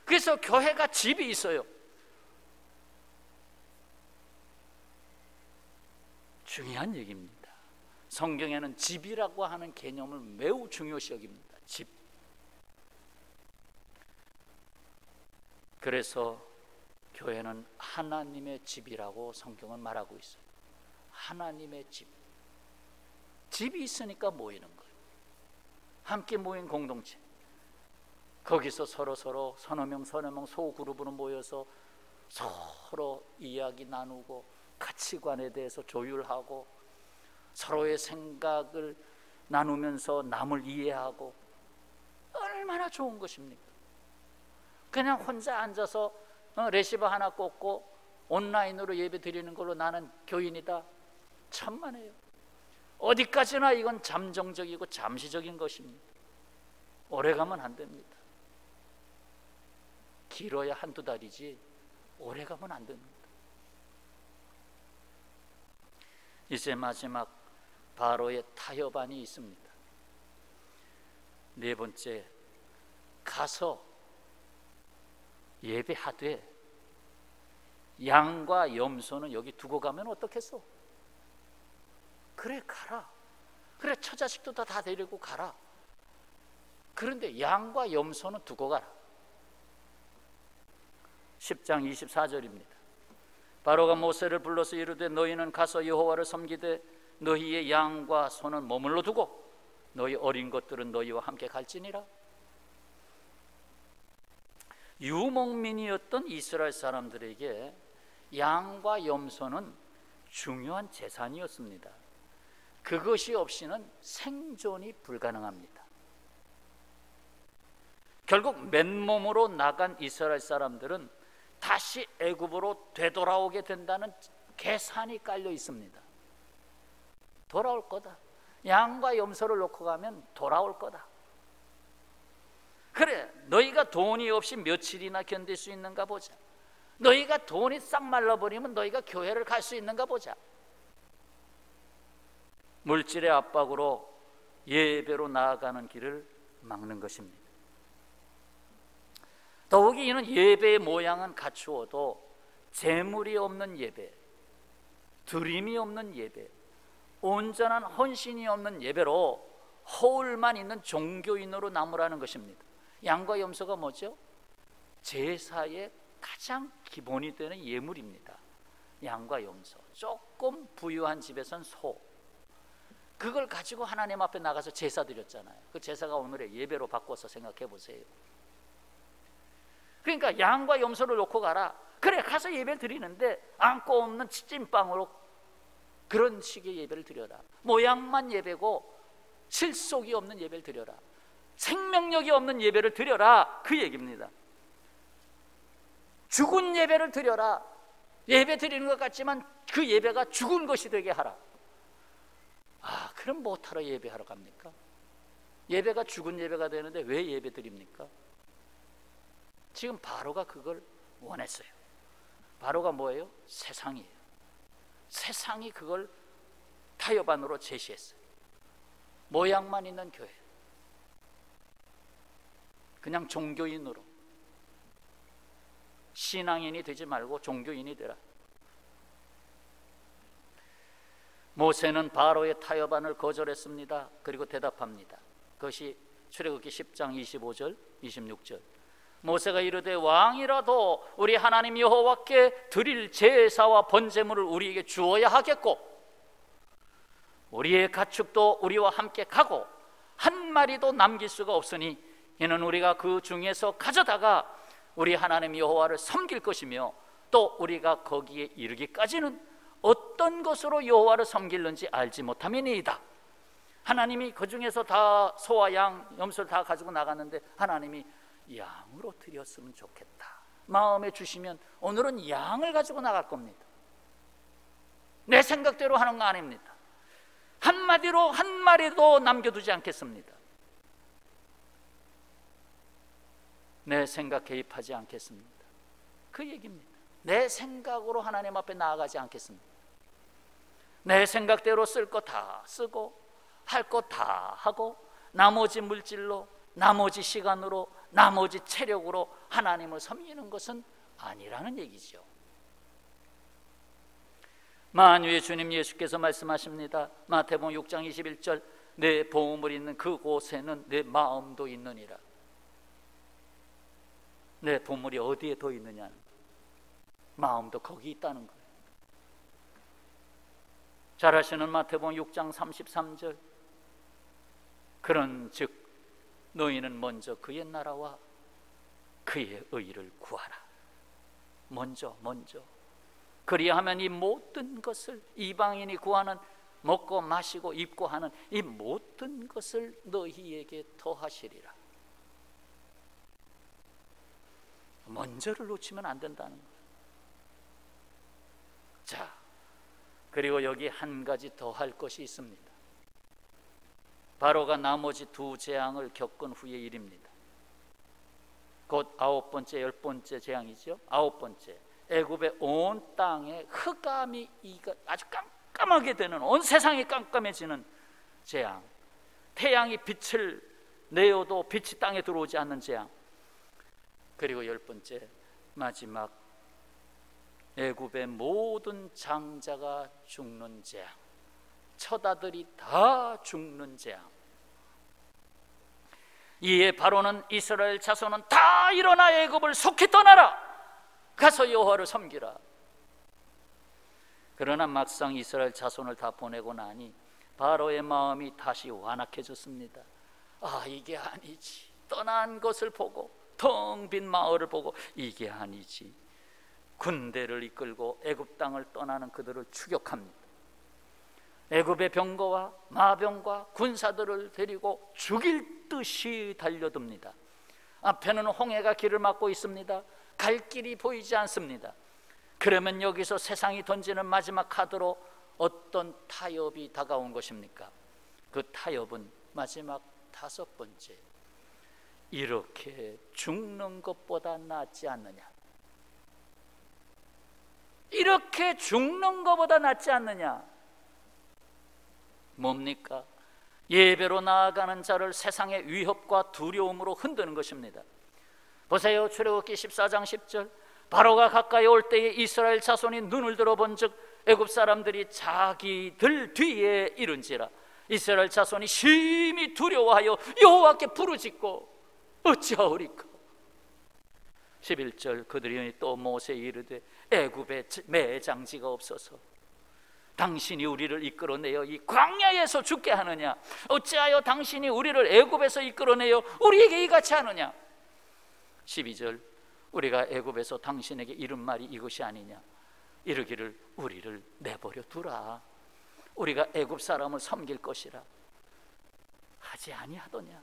그래서 교회가 집이 있어요. 중요한 얘기입니다. 성경에는 집이라고 하는 개념을 매우 중요시 여깁니다. 집. 그래서 교회는 하나님의 집이라고 성경은 말하고 있어요. 하나님의 집. 집이 있으니까 모이는 거예요. 함께 모인 공동체. 거기서 서로 서너 명 소그룹으로 모여서 서로 이야기 나누고 가치관에 대해서 조율하고 서로의 생각을 나누면서 남을 이해하고, 얼마나 좋은 것입니까? 그냥 혼자 앉아서 레시버 하나 꽂고 온라인으로 예배 드리는 걸로 나는 교인이다, 천만에요. 어디까지나 이건 잠정적이고 잠시적인 것입니다. 오래가면 안 됩니다. 길어야 한두 달이지 오래가면 안 됩니다. 이제 마지막 바로의 타협안이 있습니다. 네 번째, 가서 예배하되 양과 염소는 여기 두고 가면 어떻겠어? 그래, 가라. 그래, 처자식도 다 데리고 가라. 그런데 양과 염소는 두고 가라. 10장 24절입니다. 바로가 모세를 불러서 이르되 너희는 가서 여호와를 섬기되 너희의 양과 소는 머물러 두고 너희 어린 것들은 너희와 함께 갈지니라. 유목민이었던 이스라엘 사람들에게 양과 염소는 중요한 재산이었습니다. 그것이 없이는 생존이 불가능합니다. 결국 맨몸으로 나간 이스라엘 사람들은 다시 애굽으로 되돌아오게 된다는 계산이 깔려 있습니다. 돌아올 거다. 양과 염소를 놓고 가면 돌아올 거다. 그래, 너희가 돈이 없이 며칠이나 견딜 수 있는가 보자. 너희가 돈이 싹 말라버리면 너희가 교회를 갈 수 있는가 보자. 물질의 압박으로 예배로 나아가는 길을 막는 것입니다. 더욱이 이는 예배의 모양은 갖추어도 재물이 없는 예배, 드림이 없는 예배, 온전한 헌신이 없는 예배로 허울만 있는 종교인으로 남으라는 것입니다. 양과 염소가 뭐죠? 제사의 가장 기본이 되는 예물입니다. 양과 염소. 조금 부유한 집에선 소. 그걸 가지고 하나님 앞에 나가서 제사 드렸잖아요. 그 제사가 오늘의 예배로 바꿔서 생각해 보세요. 그러니까 양과 염소를 놓고 가라. 그래, 가서 예배를 드리는데 안고 없는 찐빵으로 그런 식의 예배를 드려라. 모양만 예배고 실속이 없는 예배를 드려라. 생명력이 없는 예배를 드려라, 그 얘기입니다. 죽은 예배를 드려라. 예배 드리는 것 같지만 그 예배가 죽은 것이 되게 하라. 아, 그럼 못하러 예배하러 갑니까? 예배가 죽은 예배가 되는데 왜 예배 드립니까? 지금 바로가 그걸 원했어요. 바로가 뭐예요? 세상이에요. 세상이 그걸 타협안으로 제시했어요. 모양만 있는 교회, 그냥 종교인으로, 신앙인이 되지 말고 종교인이 되라. 모세는 바로의 타협안을 거절했습니다. 그리고 대답합니다. 그것이 출애굽기 10장 25절 26절. 모세가 이르되 왕이라도 우리 하나님 여호와께 드릴 제사와 번제물을 우리에게 주어야 하겠고 우리의 가축도 우리와 함께 가고 한 마리도 남길 수가 없으니 이는 우리가 그 중에서 가져다가 우리 하나님 여호와를 섬길 것이며 또 우리가 거기에 이르기까지는 어떤 것으로 여호와를 섬길는지 알지 못함이니이다. 하나님이 그 중에서 다 소와 양, 염소를 다 가지고 나갔는데 하나님이 양으로 드렸으면 좋겠다 마음에 주시면 오늘은 양을 가지고 나갈 겁니다. 내 생각대로 하는 거 아닙니다. 한마디로 한 마리도 남겨두지 않겠습니다. 내 생각 개입하지 않겠습니다. 그 얘기입니다. 내 생각으로 하나님 앞에 나아가지 않겠습니다. 내 생각대로 쓸 거 다 쓰고 할 거 다 하고 나머지 물질로, 나머지 시간으로, 나머지 체력으로 하나님을 섬기는 것은 아니라는 얘기죠. 만유의 주님 예수께서 말씀하십니다. 마태복음 6장 21절, 내 보험을 있는 그곳에는 내 마음도 있느니라. 내 보물이 어디에 더 있느냐는, 마음도 거기 있다는 거예요. 잘 아시는 마태복음 6장 33절, 그런즉 너희는 먼저 그의 나라와 그의 의를 구하라. 먼저 그리하면 이 모든 것을, 이방인이 구하는 먹고 마시고 입고 하는 이 모든 것을 너희에게 더하시리라. 먼저를 놓치면 안 된다는 거예요. 자, 그리고 여기 한 가지 더 할 것이 있습니다. 바로가 나머지 두 재앙을 겪은 후의 일입니다. 곧 9번째, 10번째 재앙이죠. 9번째, 애굽의 온 땅에 흑암이 아주 깜깜하게 되는, 온 세상이 깜깜해지는 재앙. 태양이 빛을 내어도 빛이 땅에 들어오지 않는 재앙. 그리고 10번째, 마지막, 애굽의 모든 장자가 죽는 재앙. 처다들이 다 죽는 재앙. 이에 바로는 이스라엘 자손은 다 일어나 애굽을 속히 떠나라. 가서 여호와를 섬기라. 그러나 막상 이스라엘 자손을 다 보내고 나니 바로의 마음이 다시 완악해졌습니다. 아, 이게 아니지. 떠난 것을 보고, 텅 빈 마을을 보고, 이게 아니지. 군대를 이끌고 애굽 땅을 떠나는 그들을 추격합니다. 애굽의 병거와 마병과 군사들을 데리고 죽일 듯이 달려듭니다. 앞에는 홍해가 길을 막고 있습니다. 갈 길이 보이지 않습니다. 그러면 여기서 세상이 던지는 마지막 카드로 어떤 타협이 다가온 것입니까? 그 타협은 마지막 5번째, 이렇게 죽는 것보다 낫지 않느냐. 이렇게 죽는 것보다 낫지 않느냐. 뭡니까? 예배로 나아가는 자를 세상의 위협과 두려움으로 흔드는 것입니다. 보세요. 출애굽기 14장 10절, 바로가 가까이 올 때에 이스라엘 자손이 눈을 들어본즉 애굽 사람들이 자기들 뒤에 이른지라. 이스라엘 자손이 심히 두려워하여 여호와께 부르짖고 어찌하오리까. 11절, 그들이 또 모세에 이르되 애굽에 매장지가 없어서 당신이 우리를 이끌어내어 이 광야에서 죽게 하느냐? 어찌하여 당신이 우리를 애굽에서 이끌어내어 우리에게 이같이 하느냐? 12절, 우리가 애굽에서 당신에게 이른 말이 이것이 아니냐? 이르기를 우리를 내버려 두라. 우리가 애굽 사람을 섬길 것이라. 하지 아니하더냐?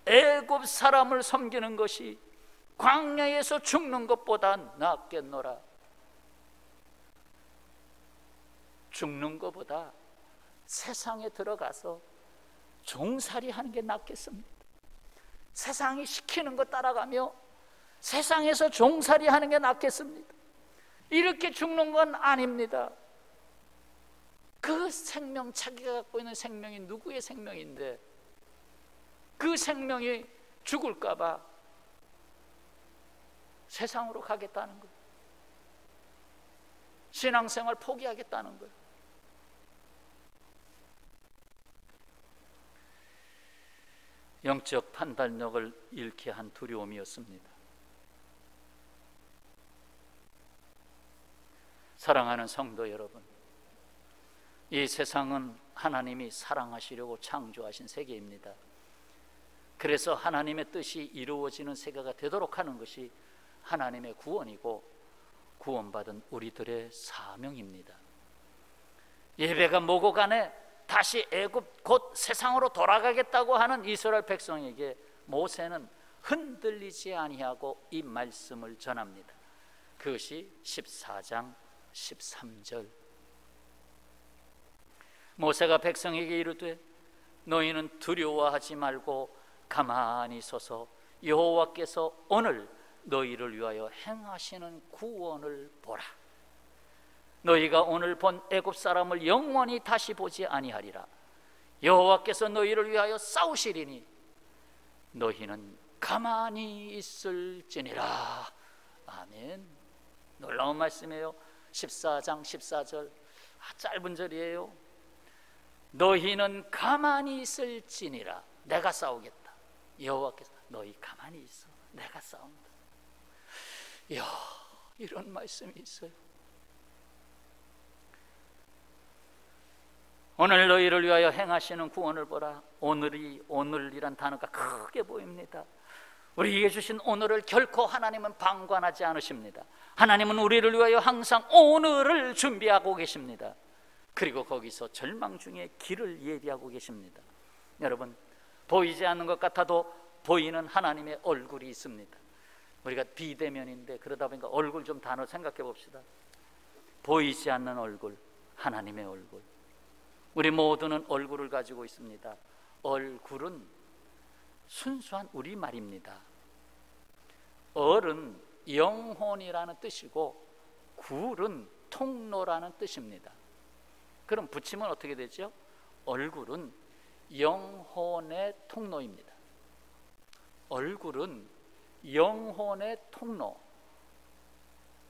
애굽 사람을 섬기는 것이 광야에서 죽는 것보다 낫겠노라. 죽는 것보다 세상에 들어가서 종살이 하는 게 낫겠습니다. 세상이 시키는 거 따라가며 세상에서 종살이 하는 게 낫겠습니다. 이렇게 죽는 건 아닙니다. 그 생명, 자기가 갖고 있는 생명이 누구의 생명인데 그 생명이 죽을까 봐 세상으로 가겠다는 거예요. 신앙생활 포기하겠다는 거예요. 영적 판단력을 잃게 한 두려움이었습니다. 사랑하는 성도 여러분, 이 세상은 하나님이 사랑하시려고 창조하신 세계입니다. 그래서 하나님의 뜻이 이루어지는 세계가 되도록 하는 것이 하나님의 구원이고 구원받은 우리들의 사명입니다. 예배가 뭐고 간에 다시 애굽 곧 세상으로 돌아가겠다고 하는 이스라엘 백성에게 모세는 흔들리지 아니하고 이 말씀을 전합니다. 그것이 14장 13절. 모세가 백성에게 이르되 너희는 두려워하지 말고 가만히 서서 여호와께서 오늘 너희를 위하여 행하시는 구원을 보라. 너희가 오늘 본 애굽 사람을 영원히 다시 보지 아니하리라. 여호와께서 너희를 위하여 싸우시리니 너희는 가만히 있을지니라. 아멘. 놀라운 말씀이에요. 14장 14절, 짧은 절이에요. 너희는 가만히 있을지니라. 내가 싸우겠다. 여호와께서 너희 가만히 있어, 내가 싸운다. 이야, 이런 말씀이 있어요. 오늘 너희를 위하여 행하시는 구원을 보라. 오늘이란 단어가 크게 보입니다. 우리에게 주신 오늘을 결코 하나님은 방관하지 않으십니다. 하나님은 우리를 위하여 항상 오늘을 준비하고 계십니다. 그리고 거기서 절망 중에 길을 예비하고 계십니다. 여러분, 보이지 않는 것 같아도 보이는 하나님의 얼굴이 있습니다. 우리가 비대면인데 그러다 보니까 얼굴 좀 단어 생각해 봅시다. 보이지 않는 얼굴, 하나님의 얼굴. 우리 모두는 얼굴을 가지고 있습니다. 얼굴은 순수한 우리말입니다. 얼은 영혼이라는 뜻이고 굴은 통로라는 뜻입니다. 그럼 붙이면 어떻게 되죠? 얼굴은 영혼의 통로입니다. 얼굴은 영혼의 통로.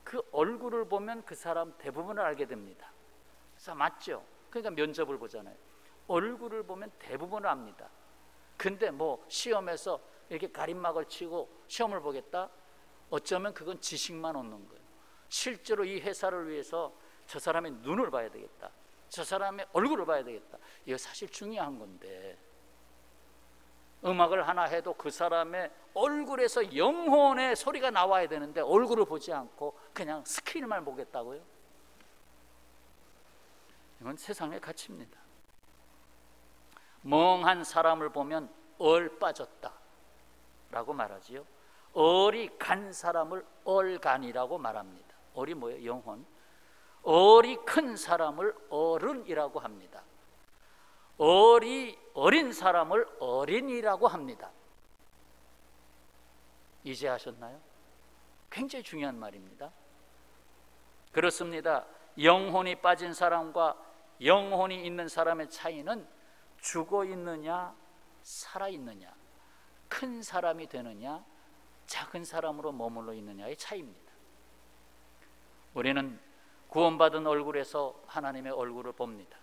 그 얼굴을 보면 그 사람 대부분을 알게 됩니다. 그래서 맞죠? 그러니까 면접을 보잖아요. 얼굴을 보면 대부분을 압니다. 근데 뭐 시험에서 이렇게 가림막을 치고 시험을 보겠다? 어쩌면 그건 지식만 얻는 거예요. 실제로 이 회사를 위해서 저 사람의 눈을 봐야 되겠다, 저 사람의 얼굴을 봐야 되겠다. 이거 사실 중요한 건데, 음악을 하나 해도 그 사람의 얼굴에서 영혼의 소리가 나와야 되는데 얼굴을 보지 않고 그냥 스크린만 보겠다고요? 이건 세상의 가치입니다. 멍한 사람을 보면 얼 빠졌다 라고 말하지요. 얼이 간 사람을 얼간이라고 말합니다. 얼이 뭐예요? 영혼. 얼이 큰 사람을 어른이라고 합니다. 얼이 어린 사람을 어린이라고 합니다. 이제 아셨나요? 굉장히 중요한 말입니다. 그렇습니다. 영혼이 빠진 사람과 영혼이 있는 사람의 차이는 죽어 있느냐 살아 있느냐, 큰 사람이 되느냐 작은 사람으로 머물러 있느냐의 차이입니다. 우리는 구원받은 얼굴에서 하나님의 얼굴을 봅니다.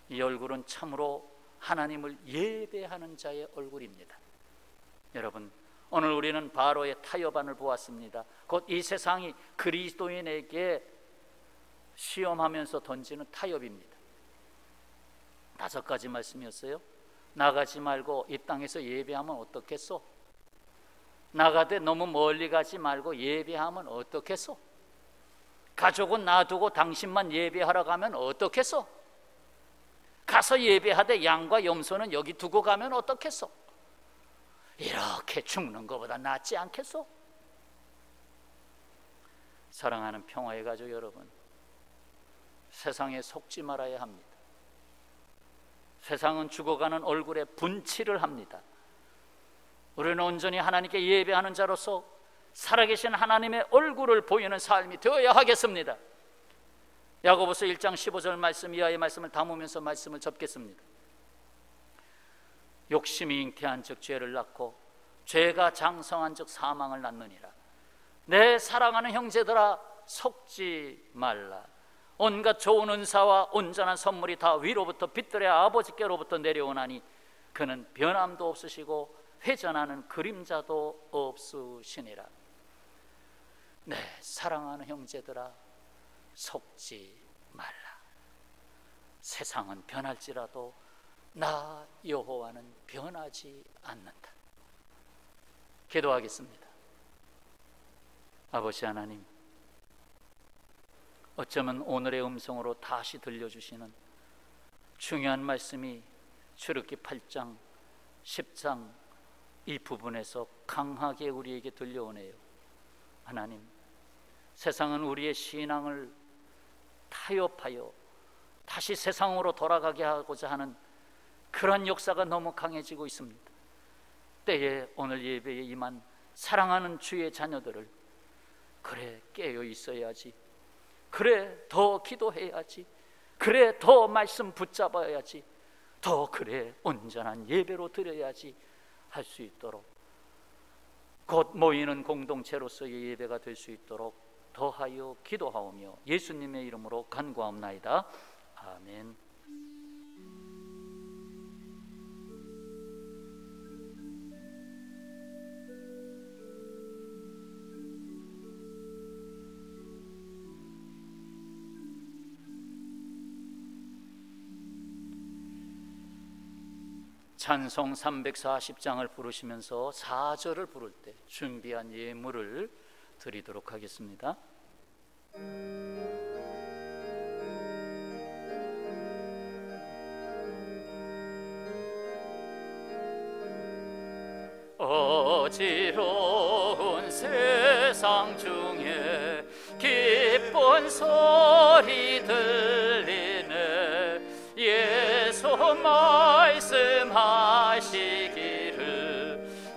이 얼굴은 참으로 하나님을 예배하는 자의 얼굴입니다. 여러분, 오늘 우리는 바로의 타협안을 보았습니다. 곧 이 세상이 그리스도인에게 시험하면서 던지는 타협입니다. 5가지 말씀이었어요. 나가지 말고 이 땅에서 예배하면 어떻겠소? 나가되 너무 멀리 가지 말고 예배하면 어떻겠소? 가족은 놔두고 당신만 예배하러 가면 어떻겠소? 가서 예배하되 양과 염소는 여기 두고 가면 어떻겠소? 이렇게 죽는 것보다 낫지 않겠소? 사랑하는 평화의 가족 여러분, 세상에 속지 말아야 합니다. 세상은 죽어가는 얼굴에 분칠을 합니다. 우리는 온전히 하나님께 예배하는 자로서 살아계신 하나님의 얼굴을 보이는 삶이 되어야 하겠습니다. 야고보서 1장 15절 말씀 이하의 말씀을 담으면서 말씀을 접겠습니다. 욕심이 잉태한 즉 죄를 낳고 죄가 장성한 즉 사망을 낳느니라. 내 사랑하는 형제들아, 속지 말라. 온갖 좋은 은사와 온전한 선물이 다 위로부터 빛들의 아버지께로부터 내려오나니 그는 변함도 없으시고 회전하는 그림자도 없으시니라. 네, 사랑하는 형제들아, 속지 말라. 세상은 변할지라도 나 여호와는 변하지 않는다. 기도하겠습니다. 아버지 하나님, 어쩌면 오늘의 음성으로 다시 들려주시는 중요한 말씀이 출애굽기 8장 10장 이 부분에서 강하게 우리에게 들려오네요. 하나님, 세상은 우리의 신앙을 타협하여 다시 세상으로 돌아가게 하고자 하는 그런 역사가 너무 강해지고 있습니다. 때에 오늘 예배에 임한 사랑하는 주의 자녀들을 그래 깨어 있어야지, 그래 더 기도해야지, 그래 더 말씀 붙잡아야지, 더 그래 온전한 예배로 드려야지 할 수 있도록, 곧 모이는 공동체로서의 예배가 될 수 있도록 더하여 기도하오며 예수님의 이름으로 간구하옵나이다. 아멘. 찬송 340장을 부르시면서 4절을 부를 때 준비한 예물을 드리도록 하겠습니다. 어지러운 세상 중에 기쁜 소리 들리네. 예수 말씀하시기를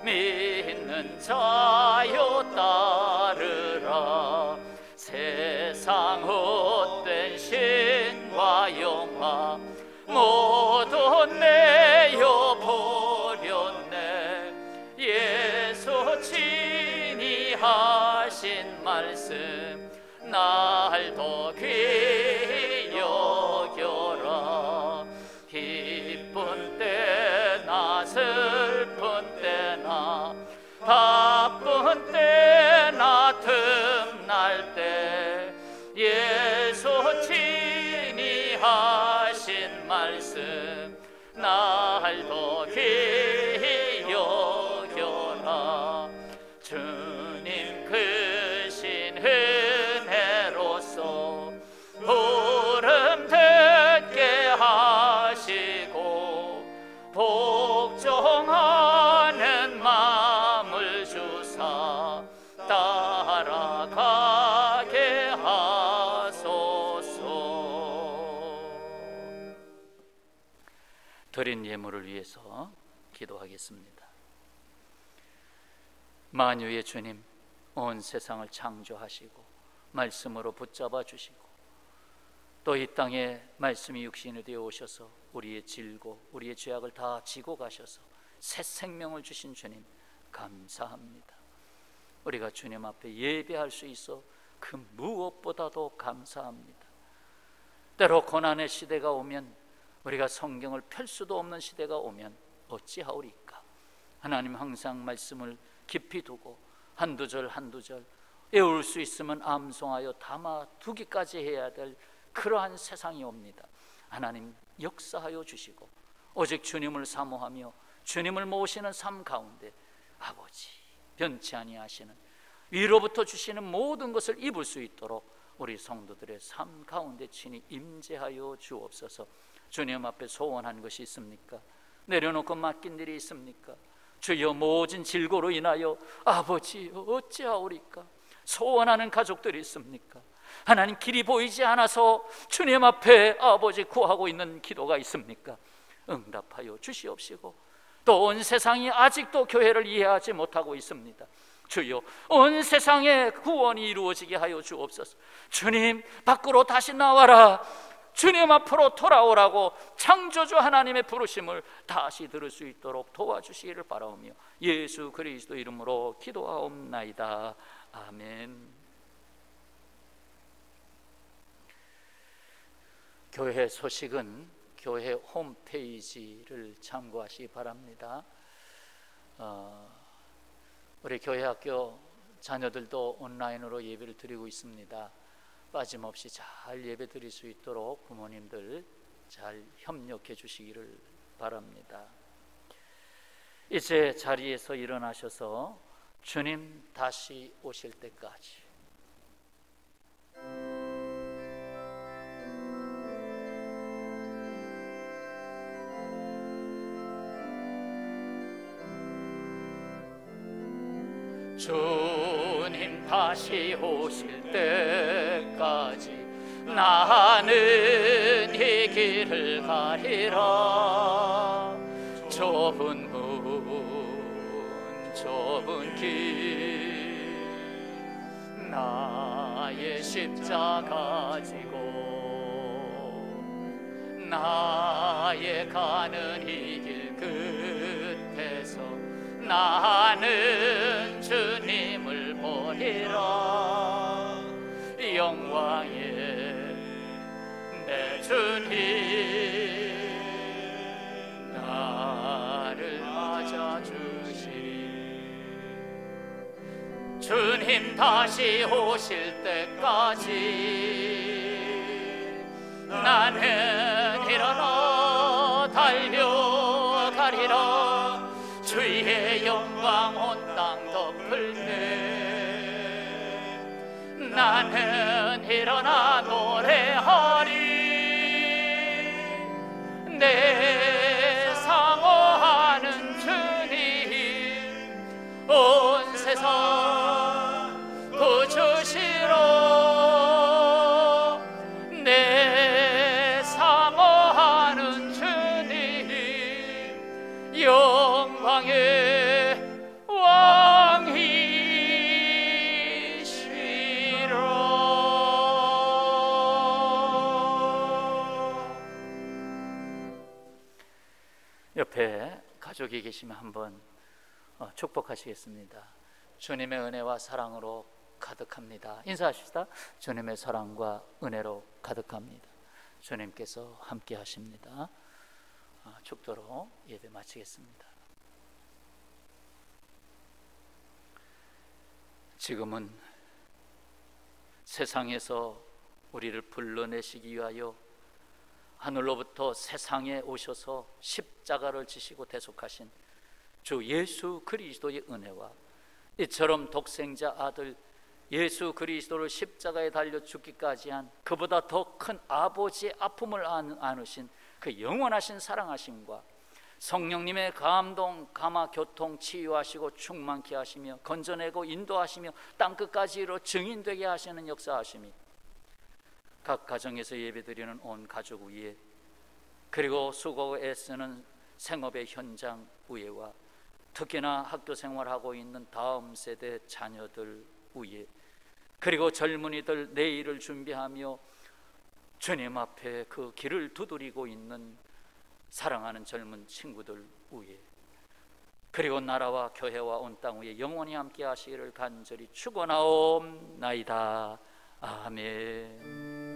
믿는 자여 따르라. 세상 헛된 신과 영화 모두 내어 버렸네. 예수 친히 하신 말씀 날 더 귀히 여겨라. 기쁜 때나 슬픈 때나 바쁜 때나 틈날 때 예수 친히 하신 말씀 날 더 귀히 여겨라. 주님 크신 은혜로서 부름 듣게 하시고 복종하는 마음을 주사 따라가게 하소서. 드린 예물을 위해서 기도하겠습니다. 만유의 주님, 온 세상을 창조하시고 말씀으로 붙잡아 주시고 또 이 땅에 말씀이 육신이 되어 오셔서 우리의 질고 우리의 죄악을 다 지고 가셔서 새 생명을 주신 주님 감사합니다. 우리가 주님 앞에 예배할 수 있어 그 무엇보다도 감사합니다. 때로 고난의 시대가 오면, 우리가 성경을 펼 수도 없는 시대가 오면 어찌하오리까? 하나님 항상 말씀을 깊이 두고 한두 절 한두 절 외울 수 있으면 암송하여 담아두기까지 해야 될 그러한 세상이 옵니다. 하나님 역사하여 주시고 오직 주님을 사모하며 주님을 모시는 삶 가운데 아버지 변치 아니하시는 위로부터 주시는 모든 것을 입을 수 있도록 우리 성도들의 삶 가운데 친히 임재하여 주옵소서. 주님 앞에 소원한 것이 있습니까? 내려놓고 맡긴 일이 있습니까? 주여 모진 질고로 인하여 아버지 어찌하오리까? 소원하는 가족들이 있습니까? 하나님 길이 보이지 않아서 주님 앞에 아버지 구하고 있는 기도가 있습니까? 응답하여 주시옵시고 또 온 세상이 아직도 교회를 이해하지 못하고 있습니다. 주여 온 세상에 구원이 이루어지게 하여 주옵소서. 주님 밖으로 다시 나와라. 주님 앞으로 돌아오라고 창조주 하나님의 부르심을 다시 들을 수 있도록 도와주시기를 바라오며 예수 그리스도 이름으로 기도하옵나이다. 아멘. 교회 소식은 교회 홈페이지를 참고하시기 바랍니다. 우리 교회학교 자녀들도 온라인으로 예배를 드리고 있습니다. 빠짐없이 잘 예배 드릴 수 있도록 부모님들 잘 협력해 주시기를 바랍니다. 이제 자리에서 일어나셔서 주님 다시 오실 때까지 주님 다시 오실 때까지 나는 이 길을 가리라. 좁은 길 나의 십자가 지고 나의 가는 이 길 끝에서 나는 주님을 보리라. 영광의 내 주님 나를 맞아주시리. 주님 다시 오실 때까지 나는 일어나 달려가리라. 주의 영광 온 땅 덮을 때 나는 일어나 노래하리. 내 사모하는 주님 온 세상 구주시로. 내 사모하는 주님 영광의 왕이시로. 옆에 가족이 계시면 한번 축복하시겠습니다. 주님의 은혜와 사랑으로 가득합니다. 인사하십시다. 주님의 사랑과 은혜로 가득합니다. 주님께서 함께 하십니다. 축도로 예배 마치겠습니다. 지금은 세상에서 우리를 불러내시기 위하여 하늘로부터 세상에 오셔서 십자가를 지시고 대속하신 주 예수 그리스도의 은혜와 이처럼 독생자 아들 예수 그리스도를 십자가에 달려 죽기까지 한 그보다 더 큰 아버지의 아픔을 안으신 그 영원하신 사랑하심과 성령님의 감동, 감화, 교통, 치유하시고 충만케 하시며 건져내고 인도하시며 땅끝까지 이루어 증인되게 하시는 역사하심이 각 가정에서 예배드리는 온 가족 위에, 그리고 수고하고 애쓰는 생업의 현장 위에와 특히나 학교 생활하고 있는 다음 세대 자녀들 위에, 그리고 젊은이들 내일을 준비하며 주님 앞에 그 길을 두드리고 있는 사랑하는 젊은 친구들 위에, 그리고 나라와 교회와 온 땅 위에 영원히 함께 하시기를 간절히 축원하옵나이다. 아멘.